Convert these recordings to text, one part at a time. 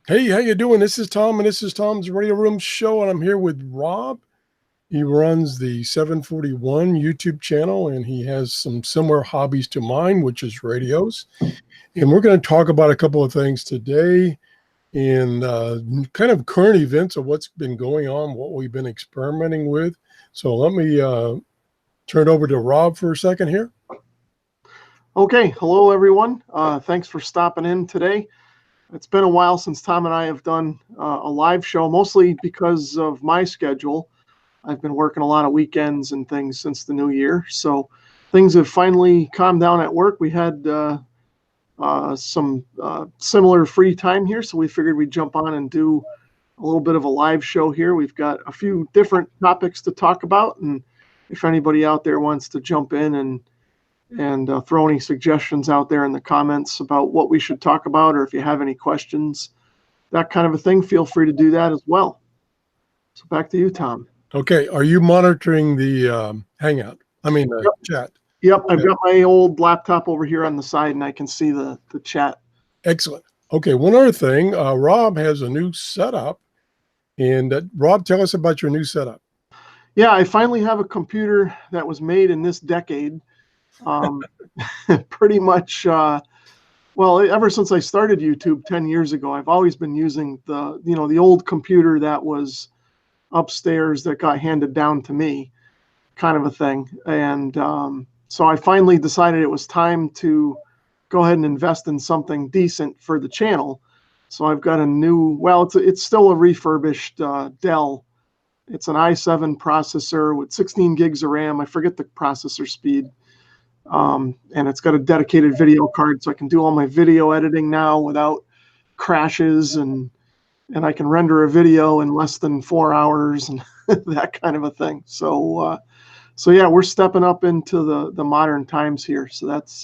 Hey, how you doing? This is Tom, and this is Tom's Radio Room Show, and I'm here with Rob. He runs the 741 YouTube channel, and he has some similar hobbies to mine, which is radios. And we're going to talk about a couple of things today in kind of current events of what's been going on, what we've been experimenting with. So let me turn it over to Rob for a second here. Okay, hello everyone. Thanks for stopping in today. It's been a while since Tom and I have done a live show, mostly because of my schedule. I've been working a lot of weekends and things since the new year, so things have finally calmed down at work. We had some similar free time here, so we figured we'd jump on and do a little bit of a live show here. We've got a few different topics to talk about, and if anybody out there wants to jump in and throw any suggestions out there in the comments about what we should talk about, or if you have any questions, that kind of a thing, feel free to do that as well. So back to you, Tom. Okay. Are you monitoring the Hangout? I mean, the chat. Yep. I've got my old laptop over here on the side, and I can see the chat. Excellent. Okay. One other thing, Rob has a new setup. And Rob, tell us about your new setup. Yeah, I finally have a computer that was made in this decade. Pretty much, well, ever since I started YouTube 10 years ago, I've always been using the old computer that was upstairs that got handed down to me, kind of a thing. And so I finally decided it was time to go ahead and invest in something decent for the channel. So I've got a new, well, it's still a refurbished Dell. It's an i7 processor with 16 gigs of RAM. I forget the processor speed. And it's got a dedicated video card, so I can do all my video editing now without crashes, and I can render a video in less than 4 hours and that kind of a thing. So yeah, we're stepping up into the modern times here. So that's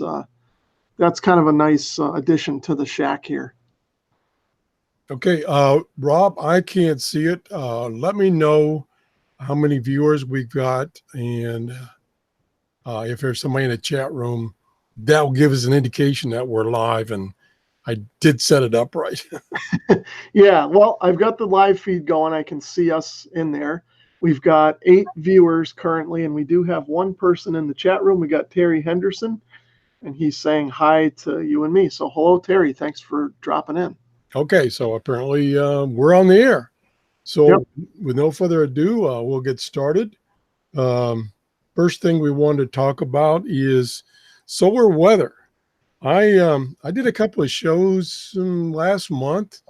kind of a nice addition to the shack here. Okay, Rob, I can't see it. Let me know how many viewers we've got, and if there's somebody in the chat room, that will give us an indication that we're live, and I did set it up right. Yeah, well, I've got the live feed going. I can see us in there. We've got 8 viewers currently, and we do have one person in the chat room. We got Terry Henderson, and he's saying hi to you and me. So hello, Terry. Thanks for dropping in. Okay, so apparently we're on the air. So Yep. With no further ado, we'll get started. First thing we wanted to talk about is solar weather. I did a couple of shows last month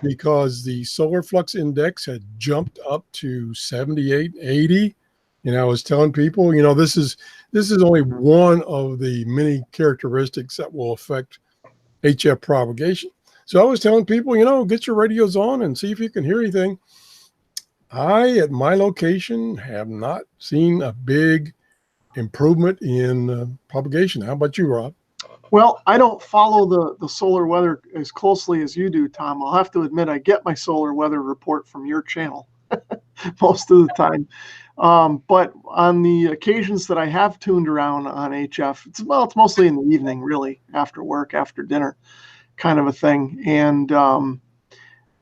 because the solar flux index had jumped up to 78, 80. And I was telling people, this is only one of the many characteristics that will affect HF propagation. So I was telling people, get your radios on and see if you can hear anything. At my location, have not seen a big improvement in propagation. How about you, Rob? Well, I don't follow the solar weather as closely as you do, Tom. I'll have to admit I get my solar weather report from your channel most of the time. But on the occasions that I have tuned around on HF, it's mostly in the evening, really, after work, after dinner, kind of a thing. And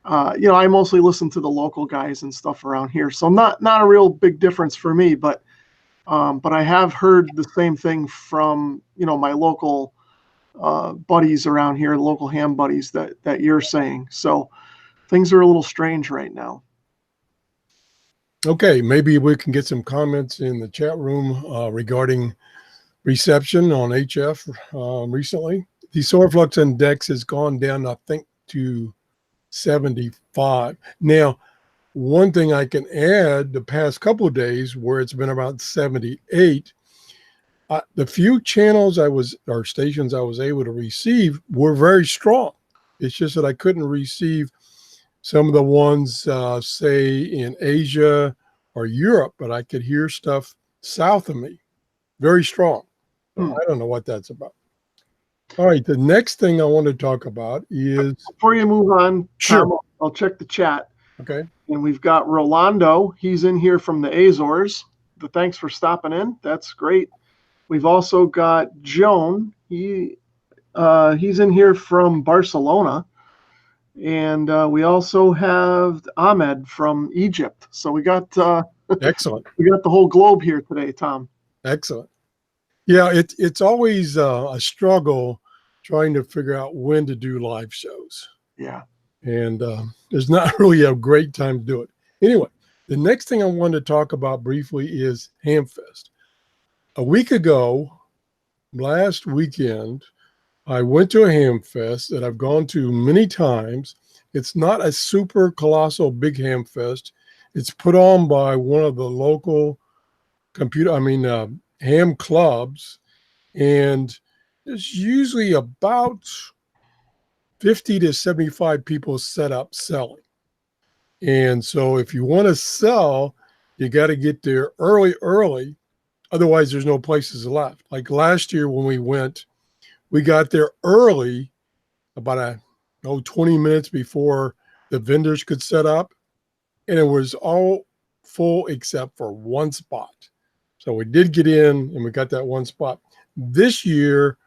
I mostly listen to the local guys and stuff around here, so not a real big difference for me. But I have heard the same thing from my local buddies around here, local ham buddies that you're saying. So things are a little strange right now. Okay, maybe we can get some comments in the chat room regarding reception on HF recently. The solar flux index has gone down, I think, to 75. Now, one thing I can add, the past couple of days where it's been about 78, the few channels or stations I was able to receive were very strong. It's just that I couldn't receive some of the ones, say, in Asia or Europe, but I could hear stuff south of me, very strong. I don't know what that's about. All right, the next thing I want to talk about is... Before you move on, sure. Tom, I'll check the chat. Okay. And we've got Rolando. He's in here from the Azores. Thanks for stopping in. That's great. We've also got Joan. He's in here from Barcelona. And we also have Ahmed from Egypt. So we got Excellent. we got the whole globe here today, Tom. Excellent. Yeah, it's always a struggle trying to figure out when to do live shows. Yeah. And there's not really a great time to do it. Anyway, the next thing I wanted to talk about briefly is Hamfest. A week ago, last weekend, I went to a Hamfest that I've gone to many times. It's not a super colossal big Hamfest. It's put on by one of the local ham clubs, and there's usually about 50 to 75 people set up selling. And so if you want to sell, you got to get there early. Otherwise, there's no places left. Like last year when we went, we got there early, about 20 minutes before the vendors could set up. And it was all full except for one spot. So we did get in and we got that one spot. This year,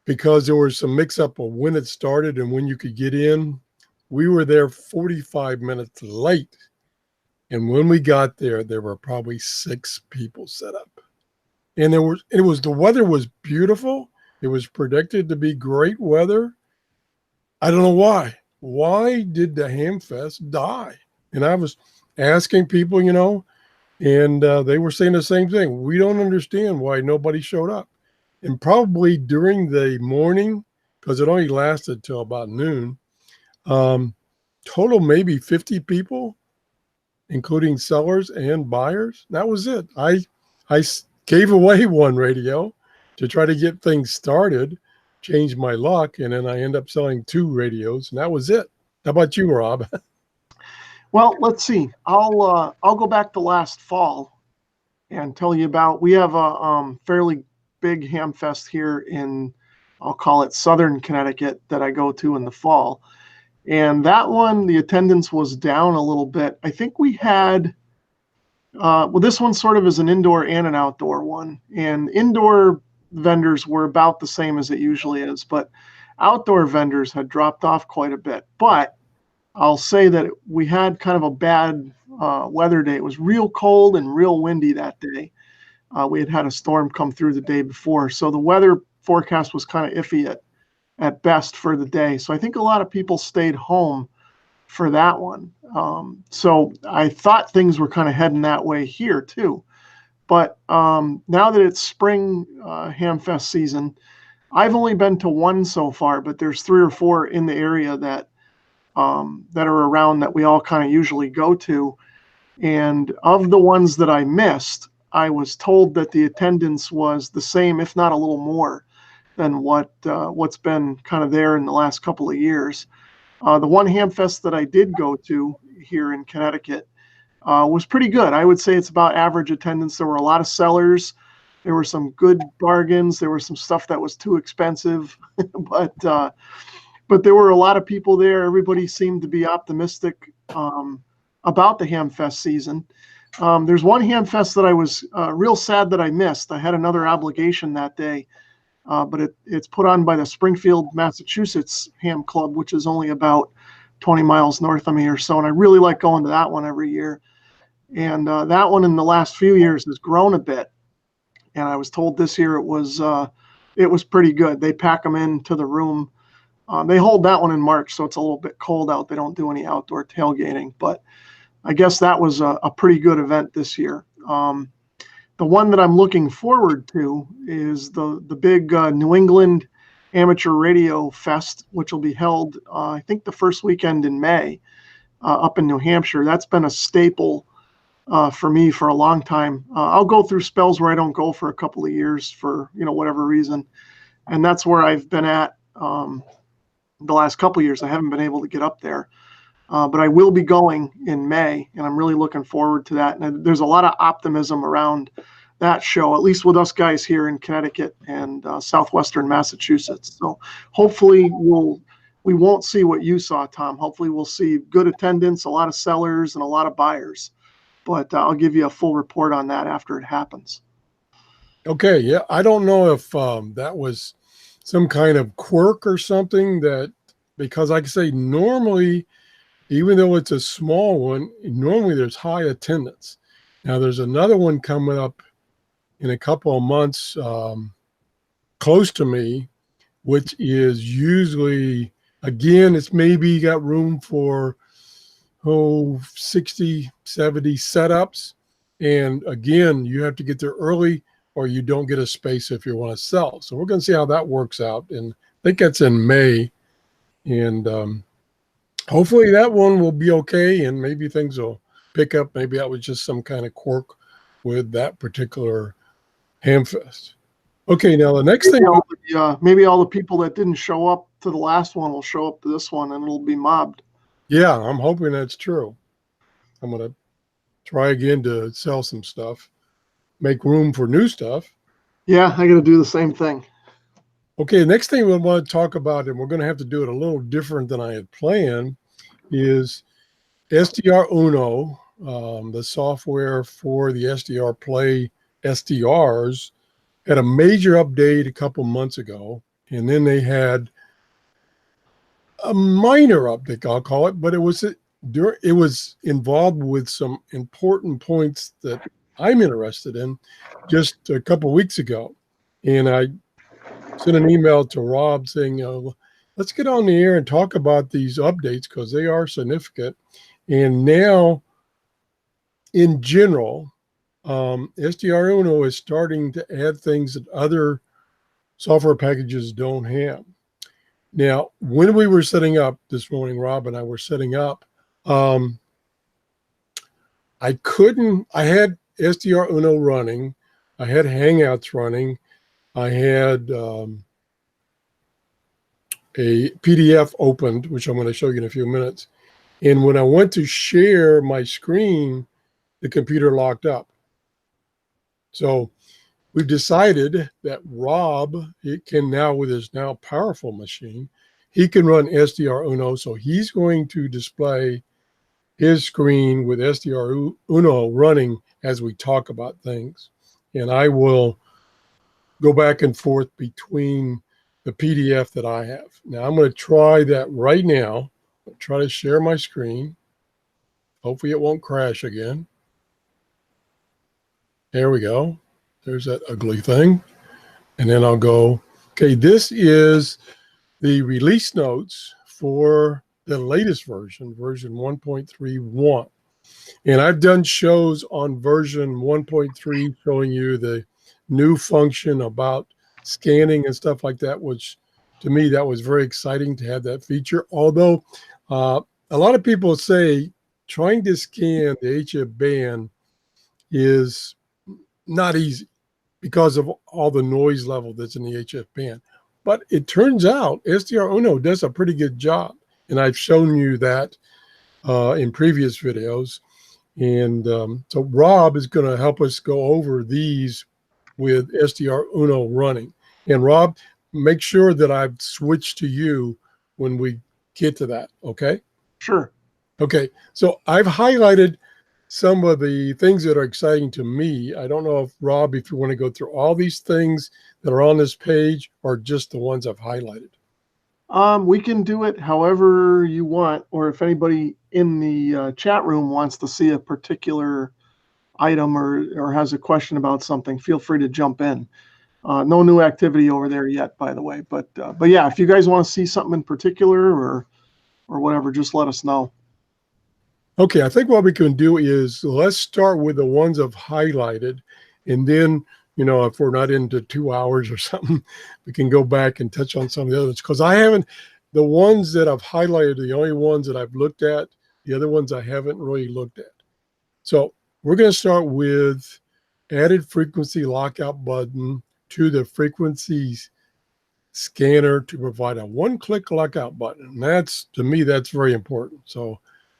because there was some mix up of when it started and when you could get in, we were there 45 minutes late. And when we got there, there were probably 6 people set up. And the weather was beautiful. It was predicted to be great weather. I don't know why. Why did the Hamfest die? And I was asking people, and they were saying the same thing. We don't understand why nobody showed up. And probably during the morning, because it only lasted till about noon, total maybe 50 people, including sellers and buyers. That was it. I gave away one radio to try to get things started, change my luck, and then I end up selling 2 radios, and that was it. How about you, Rob? Well, let's see. I'll go back to last fall and tell you about. We have a fairly big Hamfest here in, I'll call it Southern Connecticut, that I go to in the fall. And that one, the attendance was down a little bit. I think we had, this one sort of is an indoor and an outdoor one. And indoor vendors were about the same as it usually is, but outdoor vendors had dropped off quite a bit. But I'll say that we had kind of a bad weather day. It was real cold and real windy that day. We had a storm come through the day before. So the weather forecast was kind of iffy at best for the day. So I think a lot of people stayed home for that one. So I thought things were kind of heading that way here too. But now that it's spring Hamfest season, I've only been to one so far, but there's 3 or 4 in the area that are around that we all kind of usually go to. And of the ones that I missed, I was told that the attendance was the same, if not a little more, than what's been kind of there in the last couple of years. The one Hamfest that I did go to here in Connecticut was pretty good. I would say it's about average attendance. There were a lot of sellers. There were some good bargains. There was some stuff that was too expensive, but there were a lot of people there. Everybody seemed to be optimistic about the Hamfest season. There's one Hamfest that I was real sad that I missed. I had another obligation that day, but it's put on by the Springfield, Massachusetts Ham Club, which is only about 20 miles north of me or so. And I really like going to that one every year. And that one in the last few years has grown a bit. And I was told this year it was pretty good. They pack them into the room. They hold that one in March, so it's a little bit cold out. They don't do any outdoor tailgating, but I guess that was a pretty good event this year. The one that I'm looking forward to is the big New England Amateur Radio Fest, which will be held, I think, the first weekend in May up in New Hampshire. That's been a staple for me for a long time. I'll go through spells where I don't go for a couple of years for whatever reason, and that's where I've been at the last couple of years. I haven't been able to get up there. But I will be going in May, and I'm really looking forward to that. And there's a lot of optimism around that show, at least with us guys here in Connecticut and southwestern Massachusetts. So hopefully we won't see what you saw, Tom. Hopefully we'll see good attendance, a lot of sellers, and a lot of buyers. But I'll give you a full report on that after it happens. Okay, yeah. I don't know if that was some kind of quirk or something that because like I say, normally, even though it's a small one, normally there's high attendance. Now there's another one coming up in a couple of months, close to me, which is usually, again, it's maybe got room for 60, 70 setups. And again, you have to get there early or you don't get a space if you want to sell. So we're going to see how that works out. And I think that's in May. And hopefully that one will be okay. And maybe things will pick up. Maybe that was just some kind of quirk with that particular Hamfest. Okay, now the next thing. Maybe all the people that didn't show up to the last one will show up to this one and it'll be mobbed. Yeah, I'm hoping that's true. I'm going to try again to sell some stuff, make room for new stuff. Yeah, I got to do the same thing. Okay, the next thing we want to talk about, and we're going to have to do it a little different than I had planned, is SDR Uno, the software for the SDR Play SDRs, had a major update a couple months ago, and then they had a minor update, I'll call it, but it was involved with some important points that I'm interested in just a couple weeks ago. And I sent an email to Rob saying, let's get on the air and talk about these updates because they are significant. And now, in general, SDR Uno is starting to add things that other software packages don't have. Now, when we were setting up this morning, Rob and I were setting up, I had SDR Uno running, I had Hangouts running, I had a PDF opened, which I'm going to show you in a few minutes. And when I went to share my screen, the computer locked up. So we've decided that Rob, he can now, with his now powerful machine, he can run SDR Uno. So he's going to display his screen with SDR Uno running as we talk about things. And I will go back and forth between the PDF that I have. Now I'm going to try that right now. I'll try to share my screen. Hopefully it won't crash again. There we go. There's that ugly thing. And then I'll go, okay, this is the release notes for the latest version 1.31. And I've done shows on version 1.3 showing you the new function about scanning and stuff like that, which to me, that was very exciting to have that feature. Although a lot of people say trying to scan the HF band is not easy because of all the noise level that's in the HF band. But it turns out SDR Uno does a pretty good job. And I've shown you that in previous videos. And so Rob is going to help us go over these with SDR Uno running. And Rob, make sure that I've switched to you when we get to that, okay? Sure. Okay, so I've highlighted some of the things that are exciting to me. I don't know if, Rob, if you want to go through all these things that are on this page or just the ones I've highlighted. We can do it however you want, or if anybody in the chat room wants to see a particular item or has a question about something, feel free to jump in. No new activity over there yet, by the way. But yeah, if you guys want to see something in particular or whatever, just let us know. Okay, I think what we can do is let's start with the ones I've highlighted, and then, you know, if we're not into 2 hours or something, we can go back and touch on some of the others. Because the ones that I've highlighted are the only ones that I've looked at. The other ones I haven't really looked at. So we're going to start with added frequency lockout button to the frequencies scanner to provide a one-click lockout button. And that's, to me, that's very important. So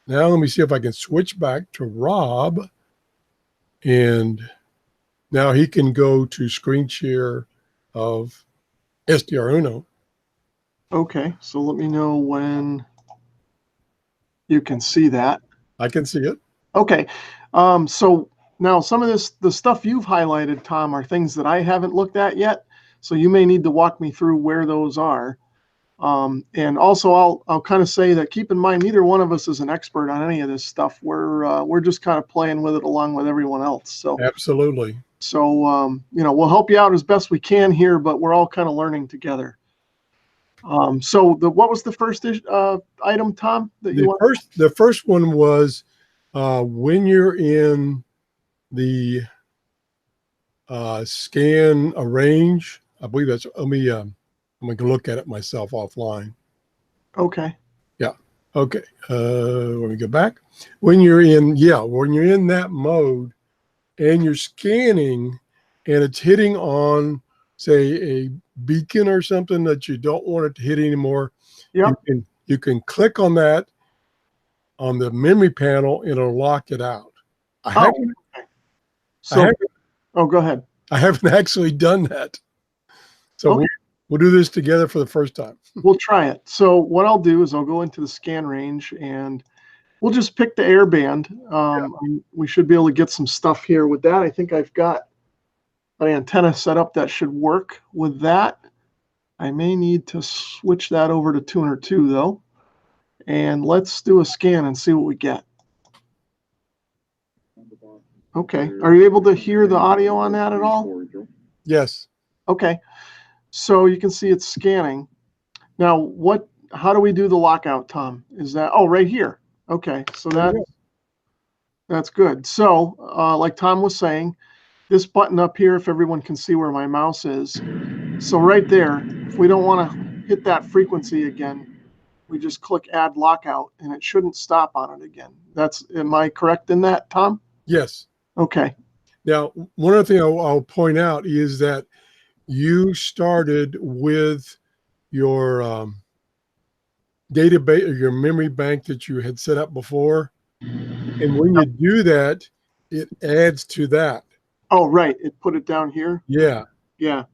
now let me see if I can switch back to Rob, and now he can go to screen share of SDR Uno. Okay, so let me know when you can see that. I can see it. Okay, so now some of the stuff you've highlighted, Tom, are things that I haven't looked at yet. So you may need to walk me through where those are. And also, I'll kind of say that keep in mind, neither one of us is an expert on any of this stuff. We're just kind of playing with it along with everyone else. So Absolutely. we'll help you out as best we can here, but we're all kind of learning together. What was the first item, Tom, that you want? The first one was when you're in the scan arrange. I believe that's. I'm gonna look at it myself offline. Okay. Yeah. Okay. Let me go back. When you're in that mode and you're scanning and it's hitting on, say, a beacon or something that you don't want it to hit anymore, Yep. you can click on that on the memory panel and it'll lock it out. Okay. Go ahead. I haven't actually done that. So Okay. we'll do this together for the first time. We'll try it. So what I'll do is I'll go into the scan range and we'll just pick the airband. We should be able to get some stuff here with that. I think I've got an antenna set up that should work with that. I may need to switch that over to tuner 2 though. And let's do a scan and see what we get. Okay. Are you able to hear the audio on that at all? Yes. Okay. So you can see it's scanning. Now, how do we do the lockout, Tom? Is that, right here. Okay. So that's good. So like Tom was saying, this button up here, if everyone can see where my mouse is. So right there, if we don't want to hit that frequency again, we just click add lockout and it shouldn't stop on it again. Am I correct in that, Tom? Yes. Okay. Now, one other thing I'll point out is that you started with your database or your memory bank that you had set up before. And when you do that, it adds to that. Oh, right. It put it down here. Yeah. Yeah.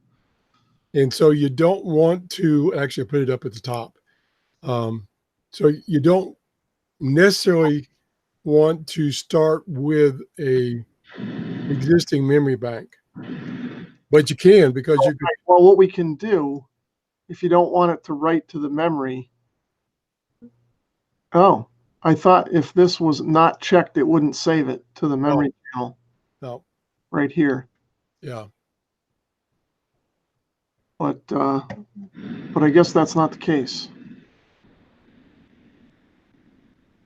And so you don't want to actually put it up at the top. So you don't necessarily want to start with a existing memory bank, but you can because you can. Right. Well, what we can do, if you don't want it to write to the memory. Oh, I thought if this was not checked, it wouldn't save it to the memory channel. No. Right here. Yeah. But I guess that's not the case.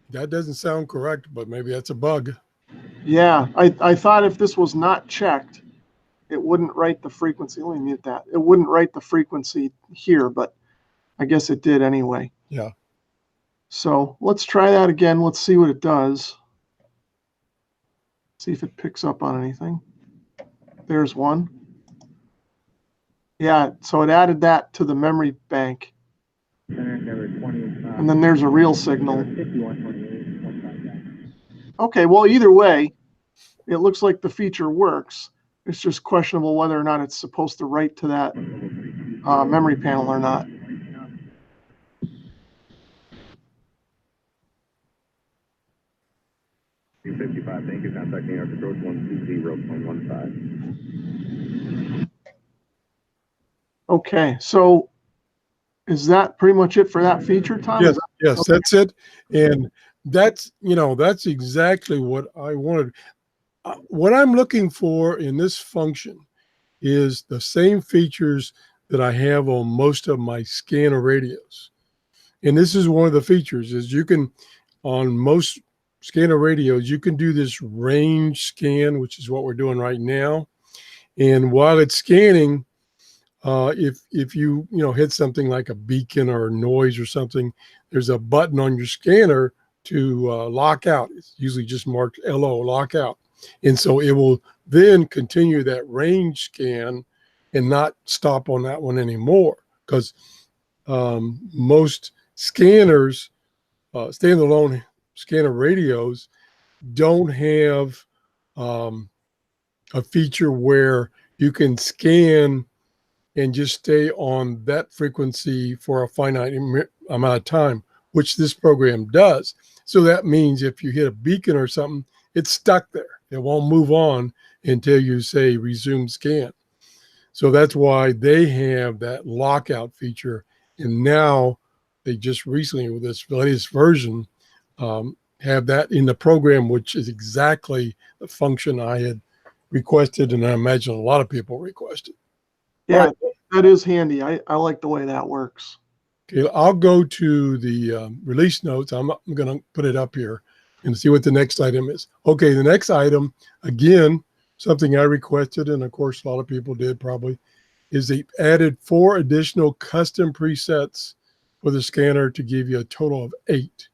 That doesn't sound correct, but maybe that's a bug. Yeah, I thought if this was not checked, it wouldn't write the frequency. Let me mute that. It wouldn't write the frequency here, but I guess it did anyway. Yeah. So let's try that again. Let's see what it does. See if it picks up on anything. There's one. Yeah, so it added that to the memory bank. And then there's a real signal. Okay, well, either way, it looks like the feature works. It's just questionable whether or not it's supposed to write to that memory panel or not. Thank you. Contacting our approach 120.15. Okay, so is that pretty much it for that feature, Tom? Yes, yes, okay. That's it. And that's exactly what I wanted. What I'm looking for in this function is the same features that I have on most of my scanner radios. And this is one of the features is you can, on most scanner radios, you can do this range scan, which is what we're doing right now. And while it's scanning, if you hit something like a beacon or a noise or something, there's a button on your scanner to lock out. It's usually just marked LO, lock out. And so it will then continue that range scan and not stop on that one anymore, because most scanners, standalone scanner radios, don't have a feature where you can scan and just stay on that frequency for a finite amount of time, which this program does. So that means if you hit a beacon or something, it's stuck there. It won't move on until you say resume scan. So that's why they have that lockout feature And now they just recently, with this latest version, have that in the program, which is exactly the function I had requested, and I imagine a lot of people requested. Yeah, All that is handy. I like the way that works. Okay, I'll go to the release notes. I'm going to put it up here and see what the next item is. Okay, the next item, again, something I requested, and of course a lot of people did probably, is they added 4 additional custom presets for the scanner to give you a total of 8.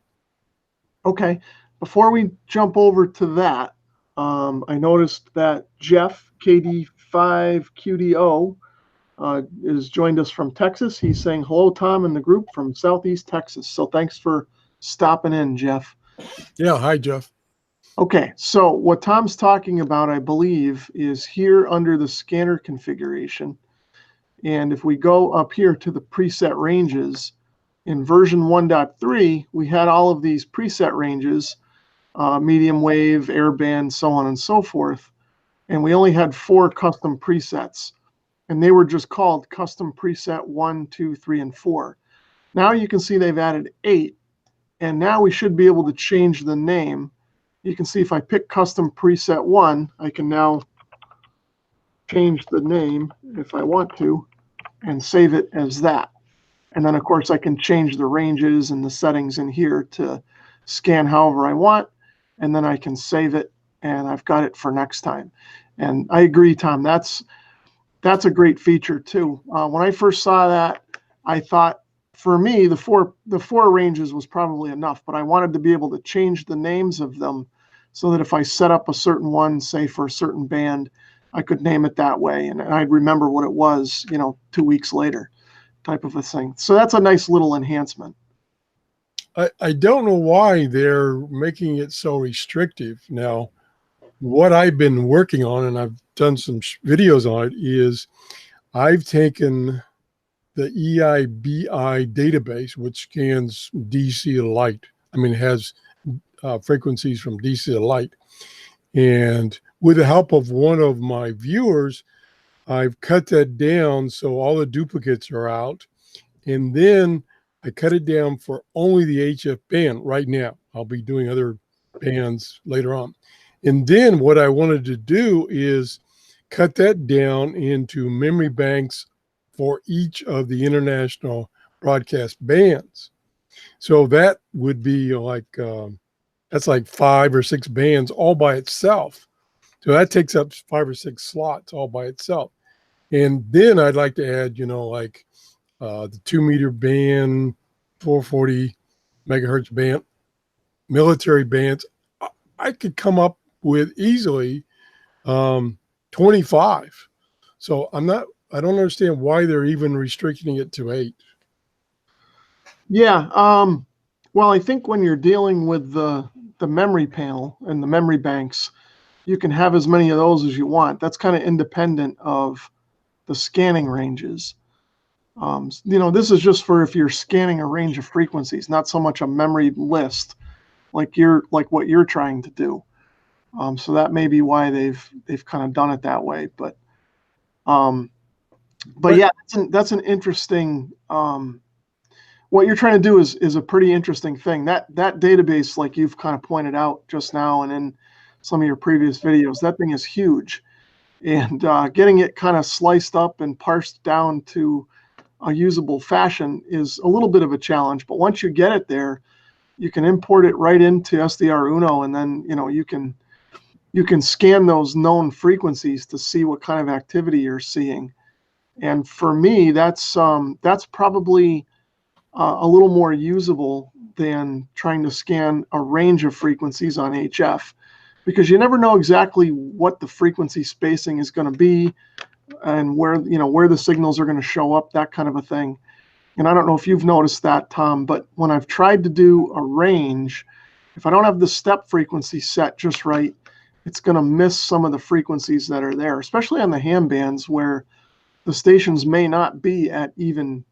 Okay, before we jump over to that, I noticed that Jeff, KD5QDO, is joined us from Texas. He's saying hello, Tom, and the group from Southeast Texas. So thanks for stopping in, Jeff. Yeah, hi, Jeff. Okay, so what Tom's talking about, I believe, is here under the scanner configuration. And if we go up here to the preset ranges, in version 1.3, we had all of these preset ranges, medium wave, airband, so on and so forth. And we only had 4 custom presets. And they were just called custom preset 1, 2, 3, and 4. Now you can see they've added 8. And now we should be able to change the name. You can see if I pick custom preset 1, I can now change the name if I want to and save it as that. And then of course I can change the ranges and the settings in here to scan however I want. And then I can save it and I've got it for next time. And I agree, Tom, that's a great feature too. When I first saw that, I thought for me, the four ranges was probably enough, but I wanted to be able to change the names of them so that if I set up a certain one, say for a certain band, I could name it that way. And I'd remember what it was, 2 weeks later type of a thing. So that's a nice little enhancement. I don't know why they're making it so restrictive. Now, what I've been working on, and I've done some videos on it, is I've taken the EIBI database, which scans DC to light. I mean, it has frequencies from DC to light. And with the help of one of my viewers, I've cut that down so all the duplicates are out. And then I cut it down for only the HF band right now. I'll be doing other bands later on. And then what I wanted to do is cut that down into memory banks for each of the international broadcast bands. So that would be like, that's like 5 or 6 bands all by itself. So that takes up 5 or 6 slots all by itself. And then I'd like to add, like the 2-meter band, 440 megahertz band, military bands. I could come up with easily 25. So I don't understand why they're even restricting it to 8. Yeah. Well, I think when you're dealing with the memory panel and the memory banks, you can have as many of those as you want. That's kind of independent of the scanning ranges. This is just for if you're scanning a range of frequencies, not so much a memory list like what you're trying to do. So that may be why they've kind of done it that way. But yeah, that's an interesting. What you're trying to do is a pretty interesting thing. That database, like you've kind of pointed out just now and in some of your previous videos, that thing is huge, and getting it kind of sliced up and parsed down to a usable fashion is a little bit of a challenge. But once you get it there, you can import it right into SDR Uno, and then you can scan those known frequencies to see what kind of activity you're seeing. And for me, that's probably a little more usable than trying to scan a range of frequencies on HF, because you never know exactly what the frequency spacing is going to be and where the signals are going to show up, that kind of a thing. And I don't know if you've noticed that, Tom, but when I've tried to do a range, if I don't have the step frequency set just right, it's going to miss some of the frequencies that are there, especially on the ham bands where the stations may not be at even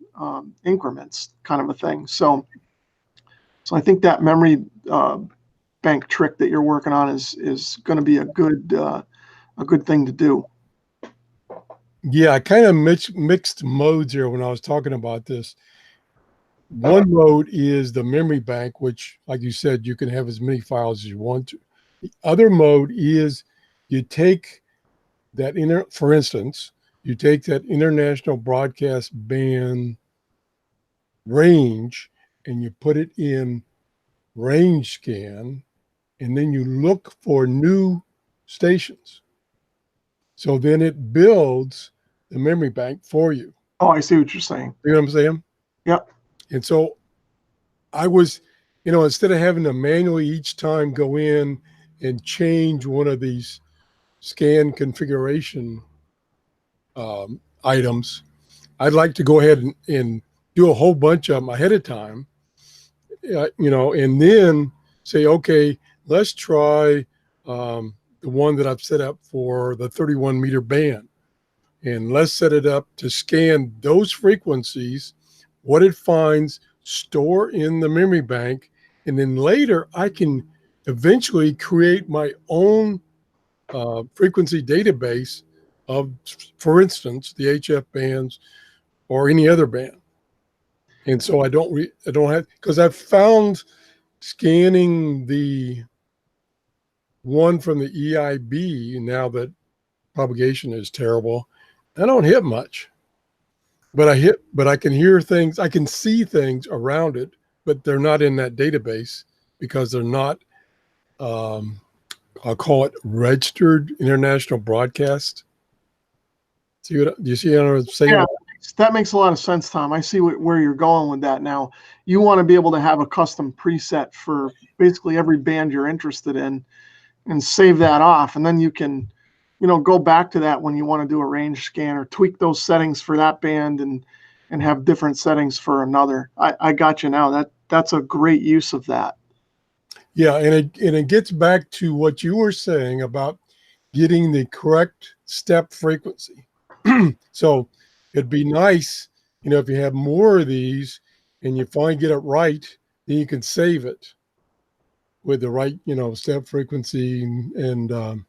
increments, kind of a thing. So I think that memory bank trick that you're working on is going to be a good thing to do. Yeah, I kind of mixed modes here when I was talking about this. one mode is the memory bank, which, like you said, you can have as many files as you want to. The other mode is you take that for instance, you take that international broadcast band range and you put it in range scan, and then you look for new stations. So then it builds the memory bank for you. Oh, I see what you're saying. You know what I'm saying? Yep. And so I was, instead of having to manually each time go in and change one of these scan configuration items, I'd like to go ahead and do a whole bunch of them ahead of time, and then say, okay, let's try the one that I've set up for the 31 meter band. And let's set it up to scan those frequencies, what it finds, store in the memory bank, and then later I can eventually create my own frequency database of, for instance, the HF bands or any other band. And so I don't have, because I've found scanning the one from the EIB, now that propagation is terrible, I don't hit much. But I can hear things, I can see things around it, but they're not in that database because they're not, I'll call it registered international broadcast. Do you see what I'm saying? Yeah, that makes a lot of sense, Tom. I see where you're going with that now. You want to be able to have a custom preset for basically every band you're interested in and save that off. And then you can, go back to that when you want to do a range scan or tweak those settings for that band and have different settings for another. I got you now. That's a great use of that. Yeah, and it gets back to what you were saying about getting the correct step frequency. So it'd be nice, if you have more of these and you finally get it right, then you can save it with the right, step frequency and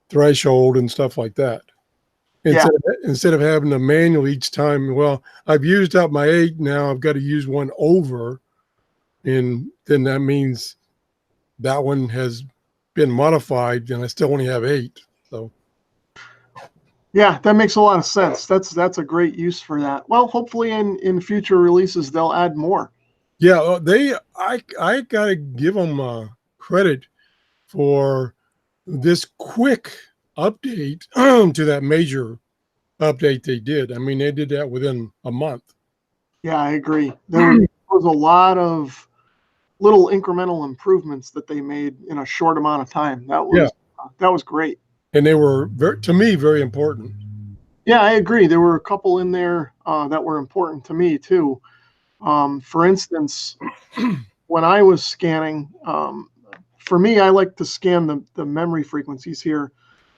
threshold and stuff like that. Instead of having to manual each time, well, I've used up my 8, now I've got to use one over, and then that means that one has been modified and I still only have 8. So yeah, that makes a lot of sense. That's a great use for that. Well, hopefully in future releases they'll add more. yeah, I gotta give them credit for this quick update to that major update they did. I mean, they did that within a month. Yeah, I agree. There was a lot of little incremental improvements that they made in a short amount of time. That was great. And they were to me very important. Yeah, I agree. There were a couple in there that were important to me too. For instance, when I was scanning, for me, I like to scan the memory frequencies here.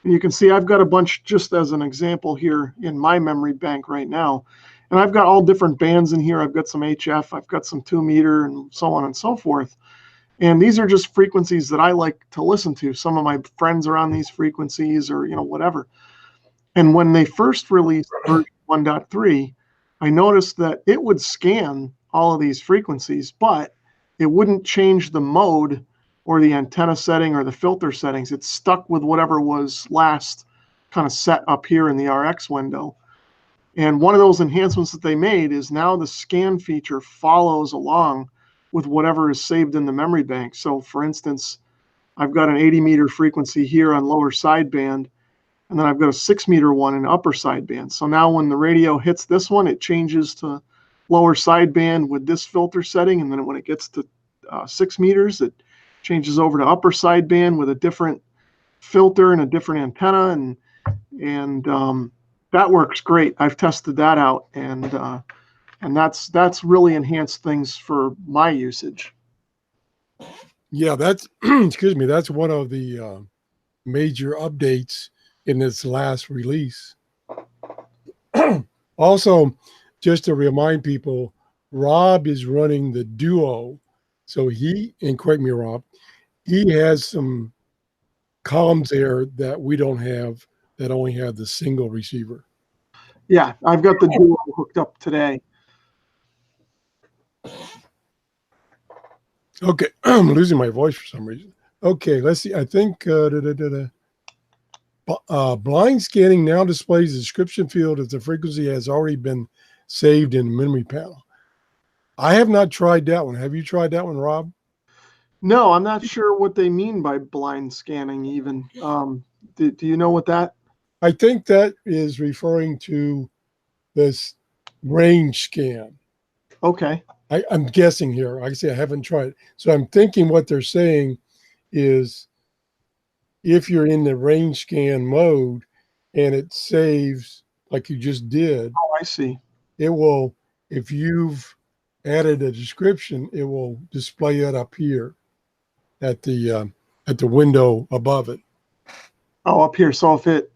And you can see I've got a bunch just as an example here in my memory bank right now. And I've got all different bands in here. I've got some HF, I've got some 2 meter and so on and so forth. And these are just frequencies that I like to listen to. Some of my friends are on these frequencies or, whatever. And when they first released version 1.3, I noticed that it would scan all of these frequencies, but it wouldn't change the mode or the antenna setting or the filter settings. It stuck with whatever was last kind of set up here in the RX window. And one of those enhancements that they made is now the scan feature follows along with whatever is saved in the memory bank. So for instance, I've got an 80 meter frequency here on lower sideband, and then I've got a 6 meter one in upper sideband. So now when the radio hits this one, it changes to lower sideband with this filter setting. And then when it gets to 6 meters, it changes over to upper sideband with a different filter and a different antenna. And that works great. I've tested that out, and that's really enhanced things for my usage. Yeah, that's excuse me. That's one of the major updates in this last release. Also, just to remind people, Rob is running the Duo, so and correct me, Rob, he has some columns there that we don't have, that only have the single receiver. Yeah, I've got the Duo hooked up today. Okay, I'm losing my voice for some reason. Okay, let's see. I think blind scanning now displays the description field if the frequency has already been saved in the memory panel. I have not tried that one. Have you tried that one, Rob? No, I'm not sure what they mean by blind scanning even. Do you know what that? I think that is referring to this range scan. Okay. I'm guessing here. Like I say, I haven't tried it. So I'm thinking what they're saying is if you're in the range scan mode and it saves like you just did, Oh, I see. it will, if you've added a description, it will display it up here at the window above it. Oh, up here. So if it,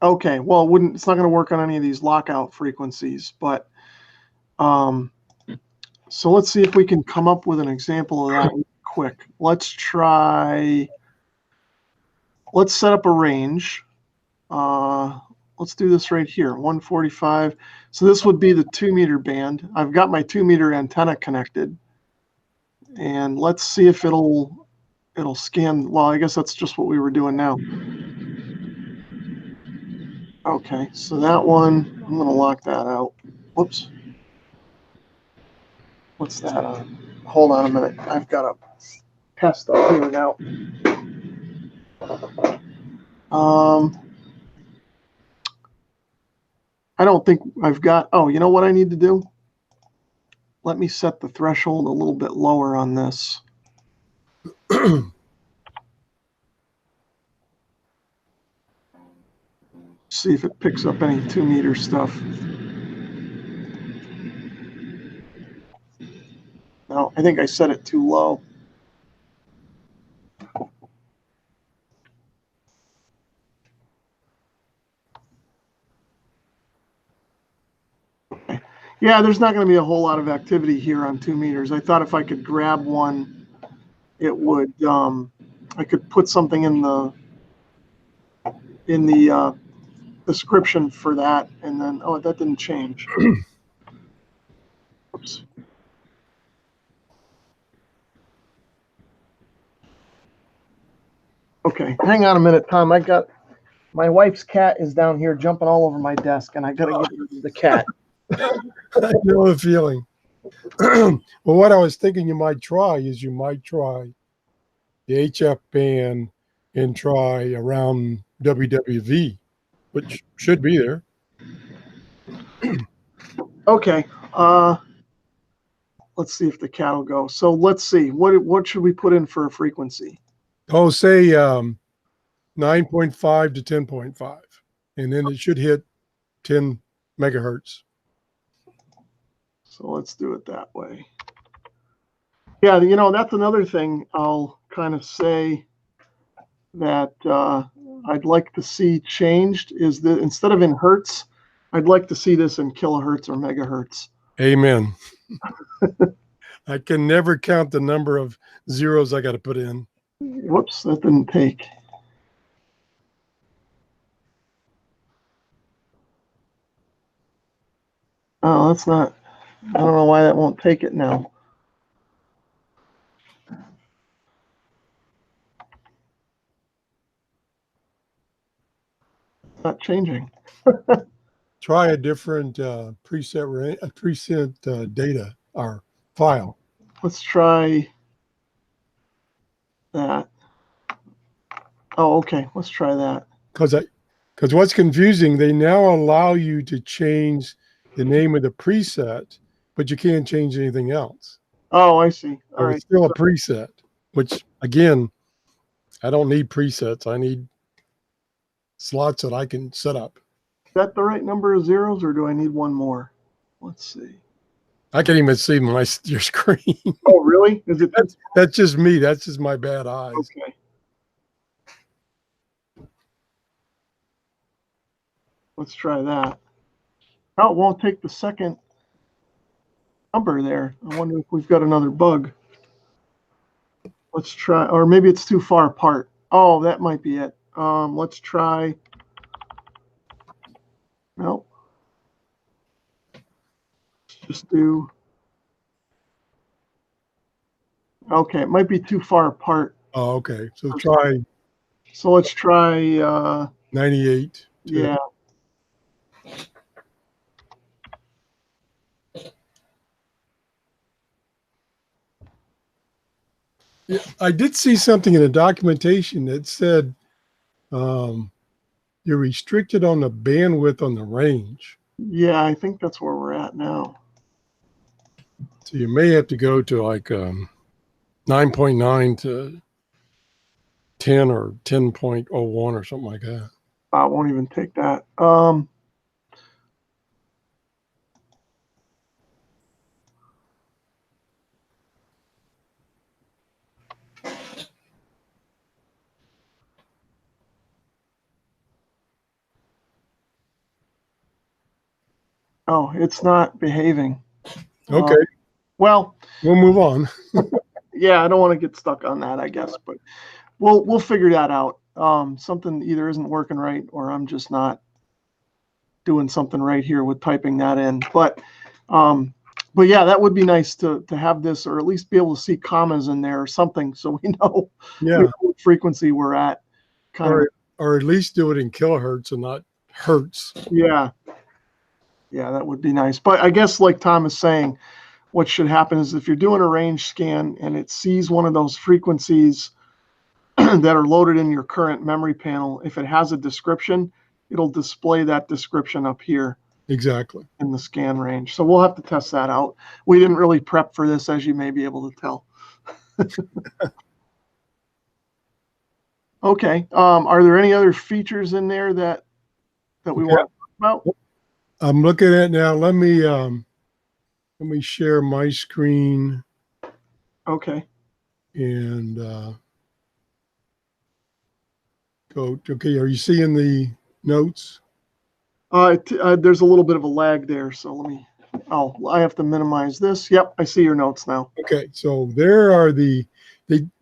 okay, well, it's not going to work on any of these lockout frequencies, but, so let's see if we can come up with an example of that quick. Let's set up a range. Let's do this right here, 145. So this would be the 2-meter band. I've got my 2-meter antenna connected. And let's see if it'll scan. Well, I guess that's just what we were doing now. Okay, so that one, I'm gonna lock that out. Whoops. What's that on? Hold on a minute. I've got a test up here now. I don't think I've got, oh, you know what I need to do? Let me set the threshold a little bit lower on this. See if it picks up any 2-meter stuff. No, I think I set it too low. Yeah, there's not going to be a whole lot of activity here on 2 meters. I thought if I could grab one, it would, I could put something in the description for that, and then, oh, that didn't change. Oops. Okay, hang on a minute, Tom. My wife's cat is down here jumping all over my desk, and I got to get rid of the cat. I know the feeling. Well, what I was thinking you might try is you might try the HF band and try around WWV, which should be there. Okay, let's see if the cat will go. So let's see, what should we put in for a frequency? Oh, say 9.5 to 10.5, and then it should hit 10 megahertz. So let's do it that way. Yeah, that's another thing I'll kind of say that I'd like to see changed is that instead of in hertz, I'd like to see this in kilohertz or megahertz. Amen. I can never count the number of zeros I got to put in. Whoops, that didn't take. Oh, that's not, I don't know why that won't take it now. It's not changing. Try a different preset data or file. Let's try that. Oh, okay, let's try that. Because what's confusing, they now allow you to change the name of the preset, but you can't change anything else. Oh, I see. All So right. it's still a preset, which again, I don't need presets. I need slots that I can set up. Is that the right number of zeros, or do I need one more? Let's see. I can't even see your screen. Oh, really? Is it? That's just me. That's just my bad eyes. Okay. Let's try that. Oh, it won't take the second number there. I wonder if we've got another bug. Let's try, or maybe it's too far apart. Oh, that might be it. Let's try. No. Let's just do. Okay, it might be too far apart. Oh, okay. So try So let's try, 98. yeah. Yeah, I did see something in the documentation that said you're restricted on the bandwidth on the range. Yeah, I think that's where we're at now. So you may have to go to like 9.9 to 10 or 10.01 or something like that. I won't even take that. Oh, it's not behaving. Okay, Well, we'll move on. yeah, I don't want to get stuck on that, I guess, but we'll figure that out. Something either isn't working right or I'm just not doing something right here with typing that in. But yeah, that would be nice to have this, or at least be able to see commas in there or something, so we know, Yeah, what frequency we're at. Kind of, or at least do it in kilohertz and not hertz. yeah, that would be nice. But I guess, like Tom is saying, what should happen is if you're doing a range scan and it sees one of those frequencies that are loaded in your current memory panel, if it has a description, it'll display that description up here Exactly. in the scan range. So we'll have to test that out. We didn't really prep for this, as you may be able to tell. Okay. Are there any other features in there that we want to talk about? I'm looking at it now. Let me share my screen Okay. and go. Okay, are you seeing the notes? There's a little bit of a lag there, so let me. Oh, I have to minimize this. Yep, I see your notes now. Okay, so there are they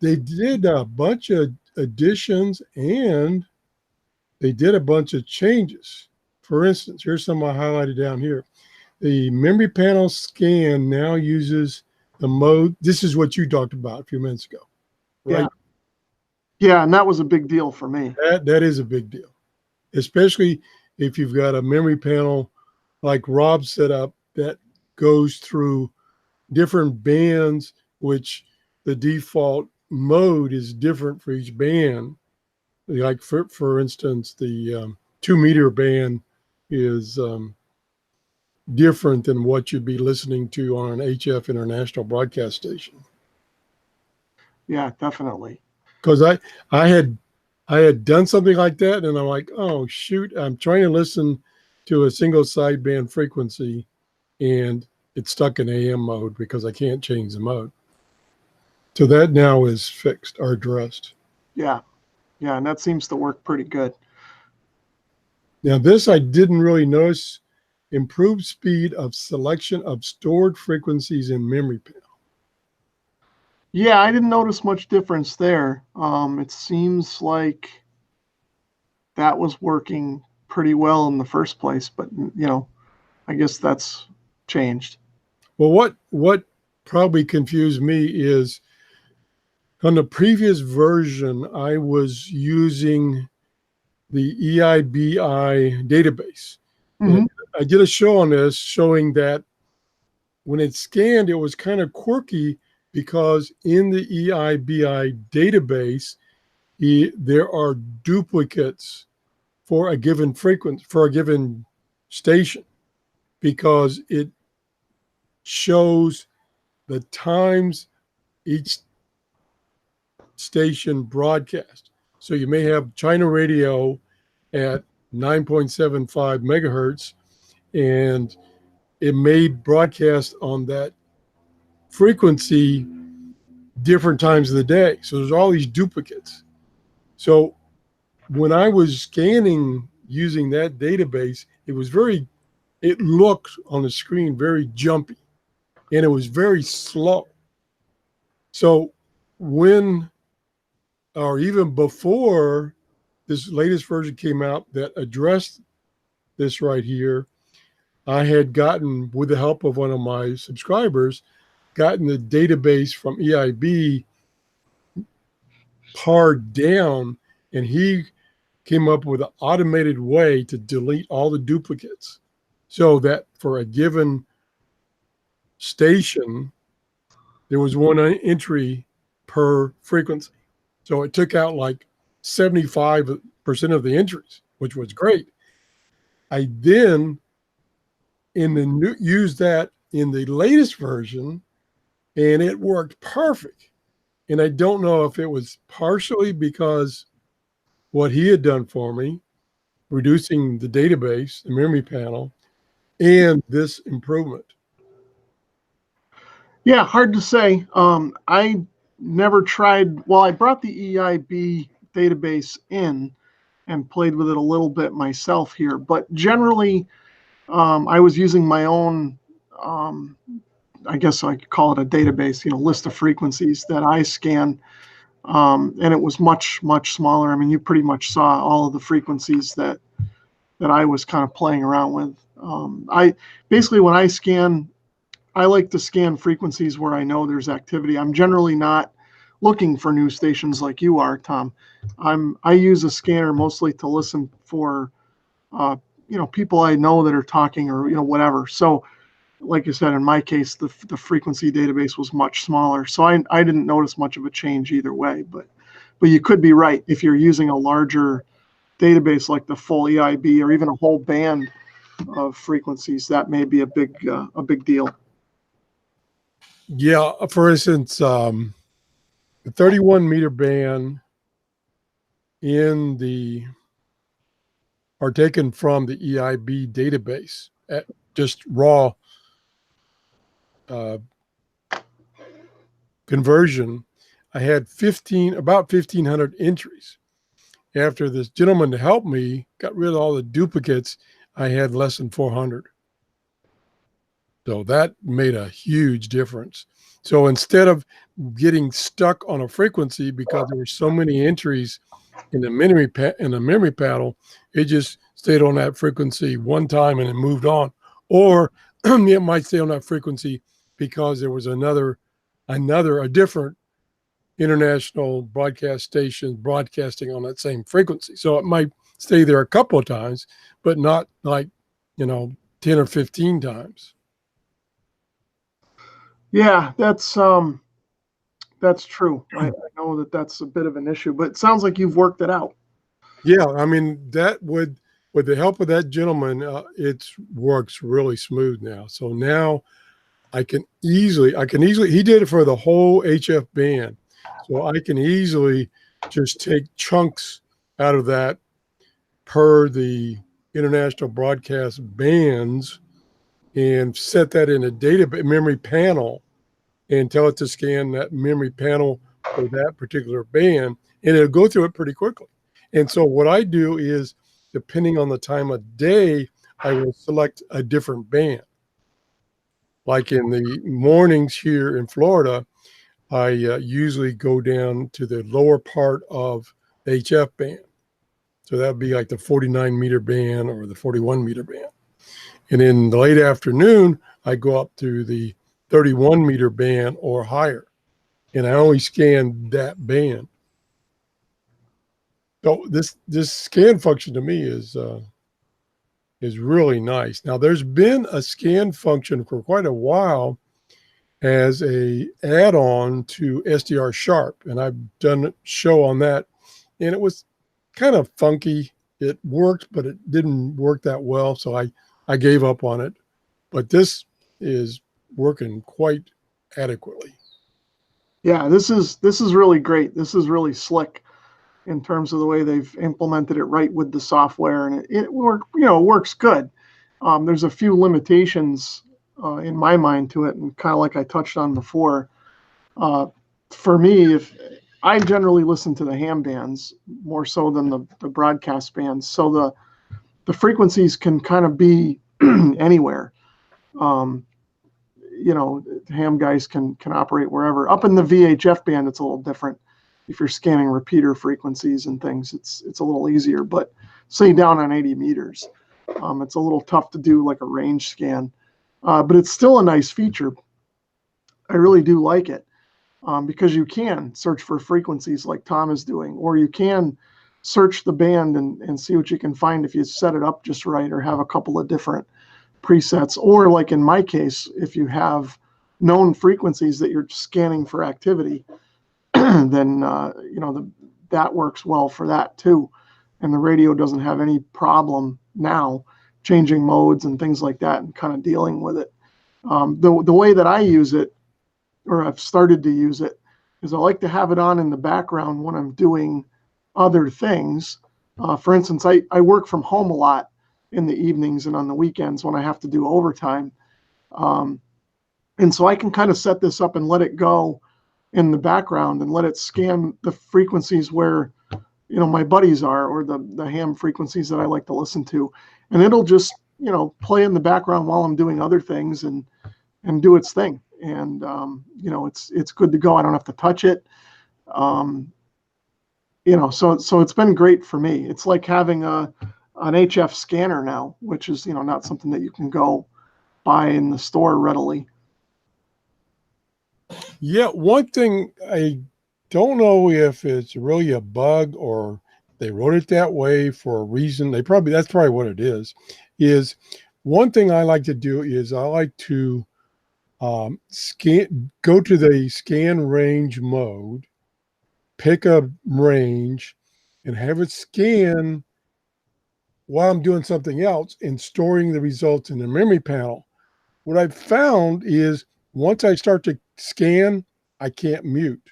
did a bunch of additions and they did a bunch of changes. For instance, here's some I highlighted down here. The memory panel scan now uses the mode. This is what you talked about a few minutes ago, right? Yeah, and that was a big deal for me. That is a big deal, especially if you've got a memory panel like Rob set up that goes through different bands, which the default mode is different for each band. Like for instance, the 2-meter band is different than what you'd be listening to on an HF international broadcast station. Yeah, definitely. Because I had done something like that, and I'm like, oh shoot, I'm trying to listen to a single sideband frequency, and it's stuck in AM mode because I can't change the mode. So that now is fixed or addressed. Yeah, and that seems to work pretty good. Now this I didn't really notice. Improved speed of selection of stored frequencies in memory panel. Yeah, I didn't notice much difference there. It seems like that was working pretty well in the first place, but I guess that's changed. Well, what probably confused me is on the previous version, I was using the EIBI database. Mm-hmm. I did a show on this showing that when it scanned, it was kind of quirky because in the EIBI database, there are duplicates for a given frequency, for a given station, because it shows the times each station broadcast. So you may have China radio at 9.75 megahertz, and it may broadcast on that frequency different times of the day. So there's all these duplicates. So when I was scanning using that database, it looked on the screen very jumpy, and it was very slow. So when, or even before this latest version came out that addressed this right here, I had gotten, with the help of one of my subscribers, gotten the database from EIB pared down, and he came up with an automated way to delete all the duplicates so that for a given station, there was one entry per frequency. So it took out like 75% of the entries, which was great. I then used that in the latest version, and it worked perfect. And I don't know if it was partially because what he had done for me, reducing the database, the memory panel, and this improvement. Yeah, hard to say. I never tried. Well, I brought the EIB database in and played with it a little bit myself here, but generally, I was using my own. I guess I could call it a database, list of frequencies that I scan, and it was much smaller. I mean, you pretty much saw all of the frequencies that I was kind of playing around with. I basically when I scan, I like to scan frequencies where I know there's activity. I'm generally not looking for new stations like you are, Tom. I use a scanner mostly to listen for people I know that are talking or whatever. So like I said, in my case, the frequency database was much smaller, so I didn't notice much of a change either way. But you could be right. If you're using a larger database like the full EIB or even a whole band of frequencies, that may be a big deal. Yeah, for instance, the 31 meter band are taken from the EIB database at just raw conversion. I had about 1,500 entries. After this gentleman to help me got rid of all the duplicates, I had less than 400. So that made a huge difference. So instead of getting stuck on a frequency because there were so many entries in the memory panel, it just stayed on that frequency one time and it moved on. Or it might stay on that frequency because there was a different international broadcast station broadcasting on that same frequency. So it might stay there a couple of times, but not like, 10 or 15 times. Yeah, that's true. I know that that's a bit of an issue, but it sounds like you've worked it out. Yeah, I mean, that with the help of that gentleman, it works really smooth now. So now I can easily, he did it for the whole HF band. So I can easily just take chunks out of that per the international broadcast bands and set that in a memory panel and tell it to scan that memory panel for that particular band, and it'll go through it pretty quickly. And so what I do is, depending on the time of day, I will select a different band. Like in the mornings here in Florida, I usually go down to the lower part of the HF band. So that would be like the 49 meter band or the 41 meter band. And in the late afternoon, I go up to the 31 meter band or higher. And I only scan that band. So this scan function to me is really nice. Now there's been a scan function for quite a while as a add-on to SDR Sharp, and I've done a show on that, and it was kind of funky. It worked, but it didn't work that well, so I gave up on it. But this is working quite adequately. Yeah, this is really great. This is really slick in terms of the way they've implemented it right with the software, and it works good. There's a few limitations in my mind to it, and kind of like I touched on before. For me, if I generally listen to the ham bands more so than the broadcast bands, so the frequencies can kind of be anywhere. Ham guys can operate wherever. Up in the VHF band, it's a little different. If you're scanning repeater frequencies and things, it's a little easier. But say down on 80 meters, it's a little tough to do like a range scan. But it's still a nice feature. I really do like it, because you can search for frequencies like Tom is doing, or you can search the band and see what you can find if you set it up just right or have a couple of different presets. Or like in my case, if you have known frequencies that you're scanning for activity, then that works well for that too. And the radio doesn't have any problem now changing modes and things like that and kind of dealing with it. The way that I use it, or I've started to use it, is I like to have it on in the background when I'm doing other things. For instance, I work from home a lot in the evenings and on the weekends when I have to do overtime. And so I can kind of set this up and let it go in the background and let it scan the frequencies where, my buddies are, or the ham frequencies that I like to listen to. And it'll just, play in the background while I'm doing other things and do its thing. And, it's good to go. I don't have to touch it. So it's been great for me. It's like having an HF scanner now, which is, not something that you can go buy in the store readily. Yeah, one thing I don't know if it's really a bug or they wrote it that way for a reason. That's probably what it is one thing I like to do is I like to go to the scan range mode, pick a range, and have it scan while I'm doing something else and storing the results in the memory panel. What I've found is once I start to scan, I can't mute.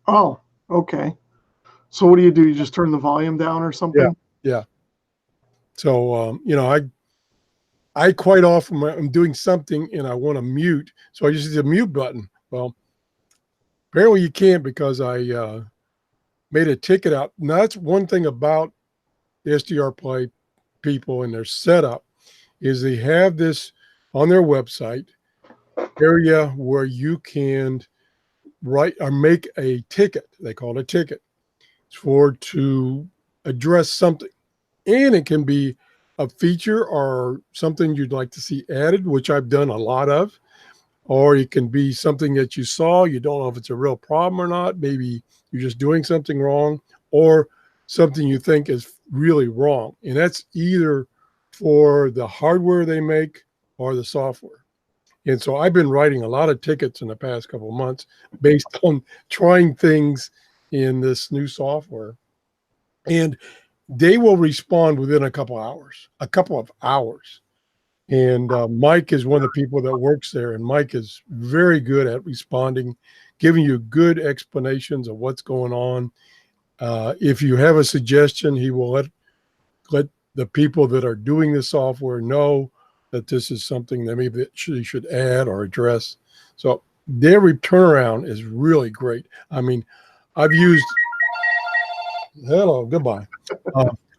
Oh, okay. So what do? You just turn the volume down or something? Yeah. So, I quite often I'm doing something and I want to mute. So I just use the mute button. Well, apparently you can't because I made a ticket out. Now that's one thing about the SDR Play people and their setup is they have this on their website area where you can write or make a ticket. They call it a ticket. It's to address something. And it can be a feature or something you'd like to see added, which I've done a lot of. Or it can be something that you saw, you don't know if it's a real problem or not. Maybe you're just doing something wrong, or something you think is really wrong. And that's either for the hardware they make or the software. And so I've been writing a lot of tickets in the past couple of months based on trying things in this new software. And they will respond within a couple of hours. And Mike is one of the people that works there, and Mike is very good at responding, giving you good explanations of what's going on. If you have a suggestion, he will let the people that are doing the software know that this is something that maybe they should add or address. So their turnaround is really great. I mean, goodbye.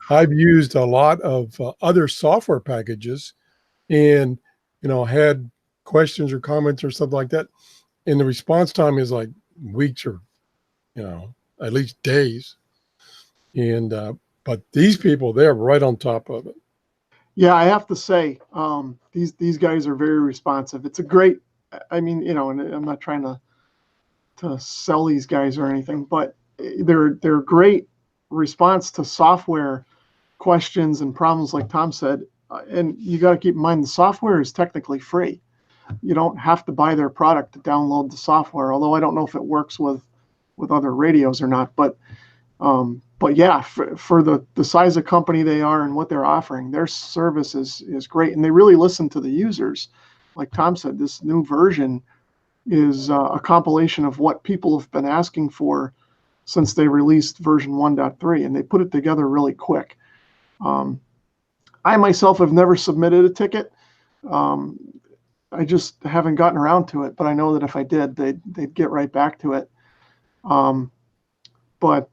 I've used a lot of other software packages and, had questions or comments or something like that. And the response time is like weeks or, at least days. And, but these people, they're right on top of it. Yeah, I have to say, these guys are very responsive. It's a great, and I'm not trying to sell these guys or anything, but they're great response to software questions and problems, like Tom said. And you got to keep in mind the software is technically free. You don't have to buy their product to download the software. Although I don't know if it works with other radios or not, but yeah, for the size of company they are and what they're offering, their service is great, and they really listen to the users. Like Tom said, this new version is a compilation of what people have been asking for since they released version 1.3, and they put it together really quick. I myself have never submitted a ticket. I just haven't gotten around to it, but I know that if I did, they'd get right back to it. But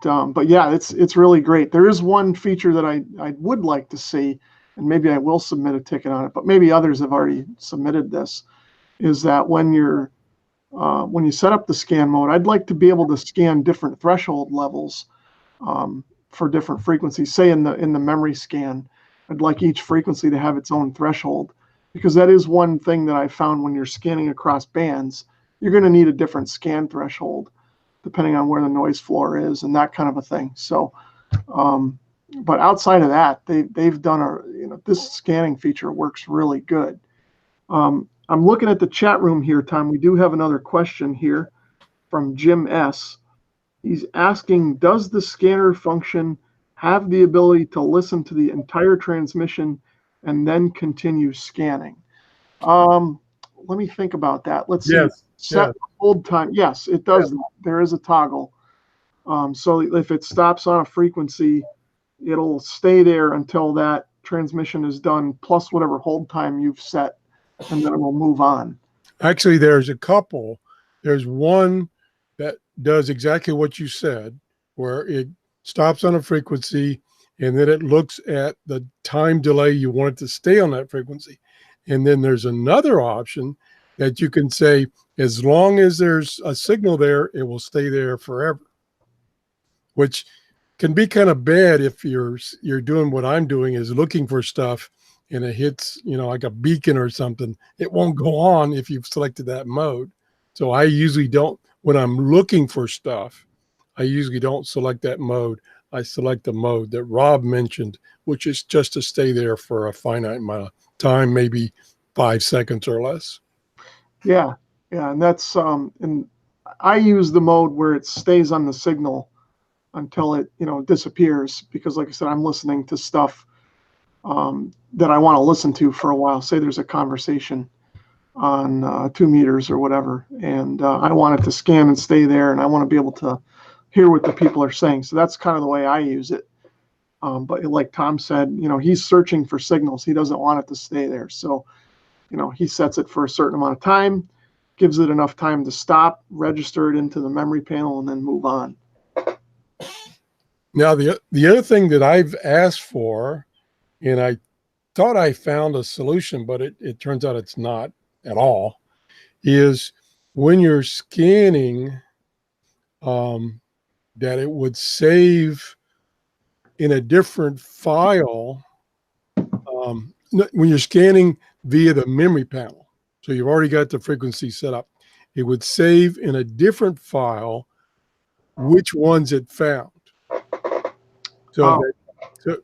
yeah, it's really great. There is one feature that I would like to see, and maybe I will submit a ticket on it, but maybe others have already submitted this, is that when you set up the scan mode, I'd like to be able to scan different threshold levels for different frequencies. Say in the memory scan, I'd like each frequency to have its own threshold. because that is one thing that I found when you're scanning across bands, you're going to need a different scan threshold depending on where the noise floor is and that kind of a thing. So, but outside of that, they've done this scanning feature works really good. I'm looking at the chat room here, Tom. We do have another question here from Jim S. He's asking, does the scanner function have the ability to listen to the entire transmission and then continue scanning? Let me think about that. Let's see. Yes. Set hold time. Yes, it does. Yeah. There is a toggle. So if it stops on a frequency, it'll stay there until that transmission is done, plus whatever hold time you've set, and then it will move on. Actually, there's a couple. There's one that does exactly what you said, where it stops on a frequency and then it looks at the time delay you want it to stay on that frequency. And then there's another option that you can say, as long as there's a signal there, it will stay there forever, which can be kind of bad if you're doing what I'm doing, is looking for stuff and it hits, like a beacon or something. It won't go on if you've selected that mode. So I usually don't, when I'm looking for stuff, I usually don't select that mode. I select the mode that Rob mentioned, which is just to stay there for a finite amount of time, maybe 5 seconds or less. Yeah, and that's and I use the mode where it stays on the signal until it disappears, because like I said, I'm listening to stuff that I want to listen to for a while. Say there's a conversation on 2 meters or whatever, and I want it to scan and stay there, and I want to be able to hear what the people are saying. So that's kind of the way I use it. But like Tom said, he's searching for signals. He doesn't want it to stay there. So, he sets it for a certain amount of time, gives it enough time to stop, register it into the memory panel, and then move on. Now, the other thing that I've asked for, and I thought I found a solution, but it turns out it's not at all, is when you're scanning, that it would save in a different file when you're scanning via the memory panel. So you've already got the frequency set up. It would save in a different file which ones it found. So,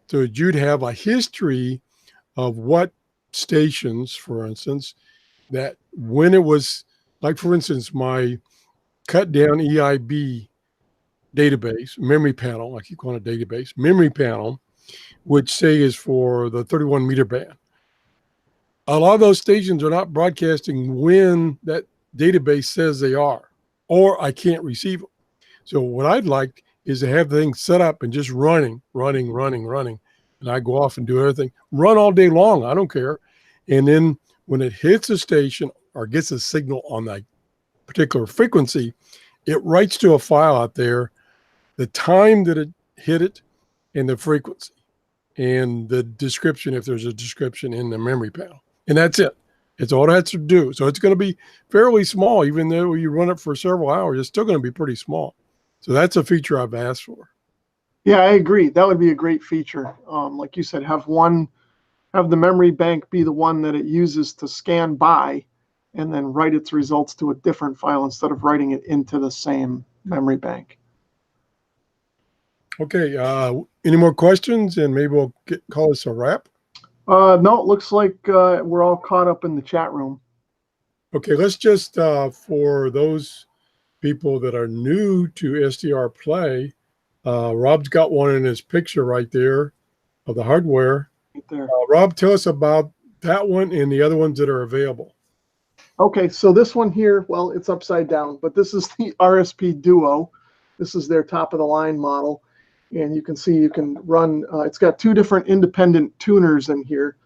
so you'd have a history of what stations, for instance, that when it was, like for instance, my cut down EIB database, memory panel, I keep calling it database, memory panel, which say is for the 31 meter band. A lot of those stations are not broadcasting when that database says they are, or I can't receive them. So what I'd like is to have the thing set up and just running. And I go off and do everything, run all day long. I don't care. And then when it hits a station or gets a signal on that particular frequency, it writes to a file out there the time that it hit it and the frequency and the description, if there's a description in the memory panel. And that's it. It's all it has to do. So it's going to be fairly small. Even though you run it for several hours, it's still going to be pretty small. So that's a feature I've asked for. Yeah, I agree. That would be a great feature. Like you said, have the memory bank be the one that it uses to scan by, and then write its results to a different file instead of writing it into the same memory bank. Okay. Any more questions? And maybe we'll call this a wrap. No, it looks like we're all caught up in the chat room. Okay, let's just, for those people that are new to SDR Play, Rob's got one in his picture right there of the hardware. Right there. Rob, tell us about that one and the other ones that are available. Okay, so this one here, well, it's upside down, but this is the RSP Duo. This is their top of the line model. And you can see you can run, it's got 2 different independent tuners in here,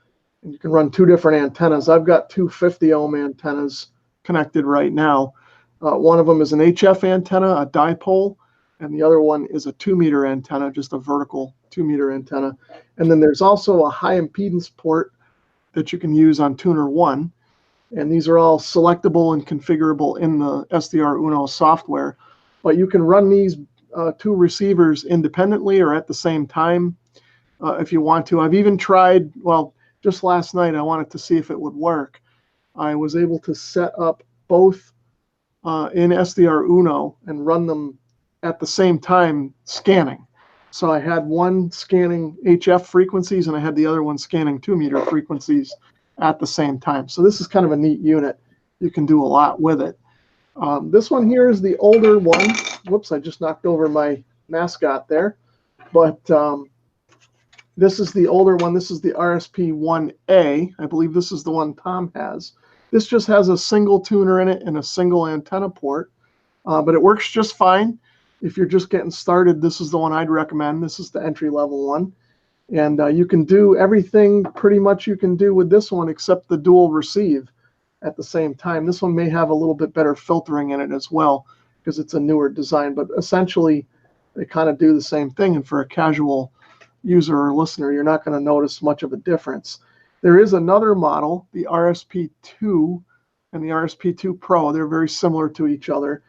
and you can run 2 different antennas. I've got 2 50 ohm antennas connected right now. One of them is an HF antenna, a dipole, and the other one is a 2 meter antenna, just a vertical 2 meter antenna. And then there's also a high impedance port that you can use on tuner 1. And these are all selectable and configurable in the SDR Uno software. But you can run these 2 receivers independently or at the same time if you want to. I've even tried, well, just last night, I wanted to see if it would work. I was able to set up both in SDR Uno and run them at the same time scanning. So I had one scanning HF frequencies and I had the other one scanning 2-meter frequencies at the same time. So this is kind of a neat unit. You can do a lot with it. This one here is the older one. Whoops, I just knocked over my mascot there. But this is the older one. This is the RSP-1A. I believe this is the one Tom has. This just has a single tuner in it and a single antenna port, but it works just fine. If you're just getting started, this is the one I'd recommend. This is the entry-level one. And you can do everything pretty much you can do with this one except the dual receive at the same time. This one may have a little bit better filtering in it as well because it's a newer design, but essentially they kind of do the same thing. And for a casual user or listener, you're not going to notice much of a difference. There is another model, the RSP2 and the RSP2 Pro. They're very similar to each other.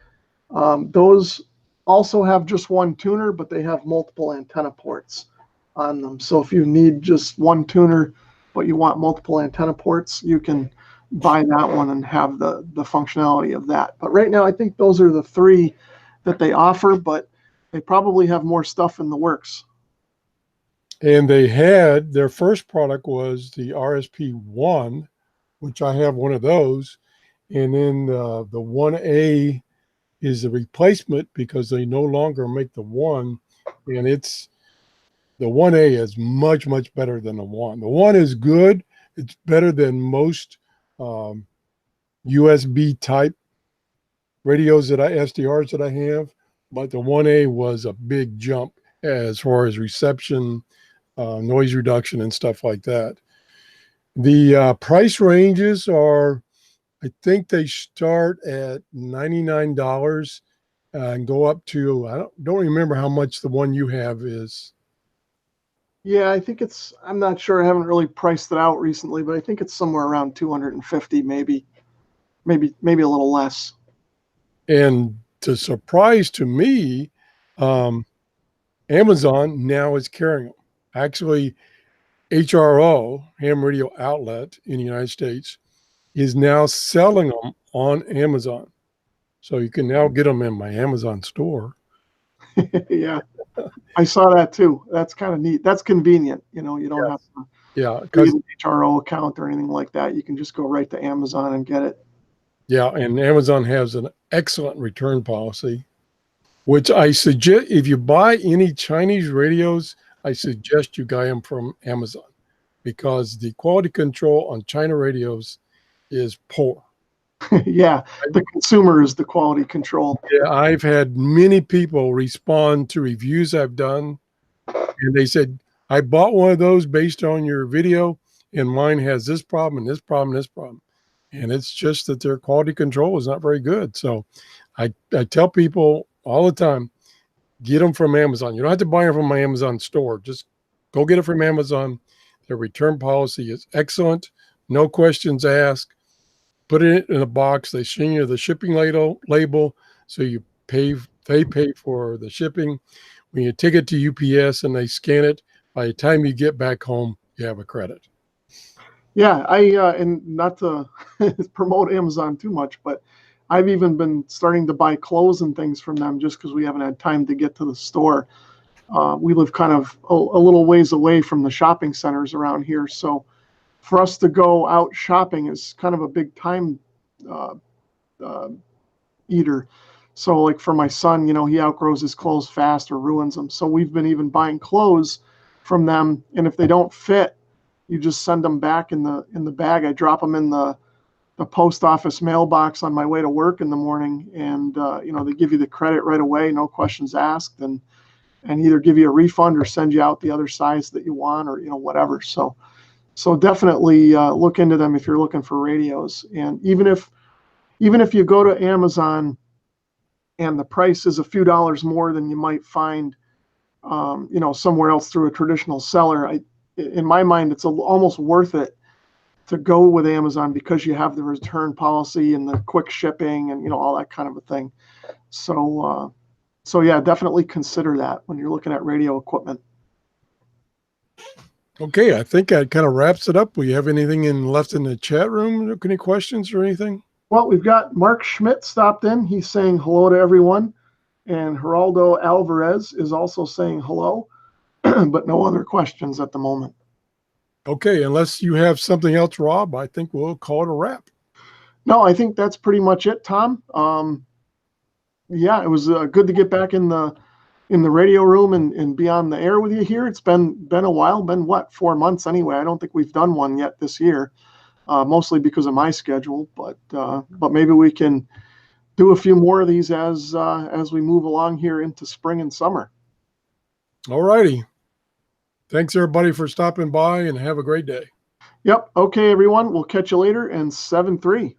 Those also have just one tuner, but they have multiple antenna ports on them. So if you need just one tuner, but you want multiple antenna ports, you can buy that one and have the functionality of that. But right now, I think those are the three that they offer, but they probably have more stuff in the works. And they had, their first product was the RSP-1, which I have one of those. And then the 1A is the replacement because they no longer make the 1. And the 1A is much, much better than the 1. The 1 is good. It's better than most USB type radios SDRs that I have. But the 1A was a big jump as far as reception, noise reduction and stuff like that. The price ranges are, I think they start at $99 and go up to, I don't remember how much the one you have is. Yeah, I think it's, I'm not sure. I haven't really priced it out recently, but I think it's somewhere around 250, maybe a little less. And the surprise to me, Amazon now is carrying them. Actually, HRO, ham radio outlet in the United States, is now selling them on Amazon. So you can now get them in my Amazon store. Yeah, I saw that too. That's kind of neat. That's convenient. You know, you don't have to create an HRO account or anything like that. You can just go right to Amazon and get it. Yeah, and Amazon has an excellent return policy, which I suggest if you buy any Chinese radios, I suggest you buy them from Amazon because the quality control on China radios is poor. Yeah, the consumer is the quality control. Yeah, I've had many people respond to reviews I've done, and they said, I bought one of those based on your video, and mine has this problem and this problem and this problem. And it's just that their quality control is not very good. So I tell people all the time, get them from Amazon. You don't have to buy them from my Amazon store. Just go get it from Amazon. Their return policy is excellent. No questions asked. Put it in a box. They send you the shipping label. So they pay for the shipping. When you take it to UPS and they scan it, by the time you get back home, you have a credit. Yeah, and not to promote Amazon too much, but I've even been starting to buy clothes and things from them just because we haven't had time to get to the store. We live kind of a little ways away from the shopping centers around here, so for us to go out shopping is kind of a big time eater. So like for my son, you know, he outgrows his clothes fast or ruins them. So we've been even buying clothes from them, and if they don't fit, you just send them back in the bag. I drop them in the post office mailbox on my way to work in the morning, and you know, they give you the credit right away, no questions asked, and either give you a refund or send you out the other size that you want, or you know, whatever. So definitely look into them if you're looking for radios. And even if you go to Amazon and the price is a few dollars more than you might find, you know, somewhere else through a traditional seller, in my mind, it's almost worth it to go with Amazon because you have the return policy and the quick shipping and, you know, all that kind of a thing. So yeah, definitely consider that when you're looking at radio equipment. Okay, I think that kind of wraps it up. We have anything left in the chat room? Any questions or anything? Well, we've got Mark Schmidt stopped in. He's saying hello to everyone. And Geraldo Alvarez is also saying hello, but no other questions at the moment. Okay, unless you have something else, Rob, I think we'll call it a wrap. No, I think that's pretty much it, Tom. Yeah, it was good to get back in the radio room and be on the air with you here. It's been a while, been what, 4 months anyway. I don't think we've done one yet this year, mostly because of my schedule. But maybe we can do a few more of these as we move along here into spring and summer. All righty. Thanks everybody for stopping by and have a great day. Yep. Okay, everyone. We'll catch you later. And 7-3.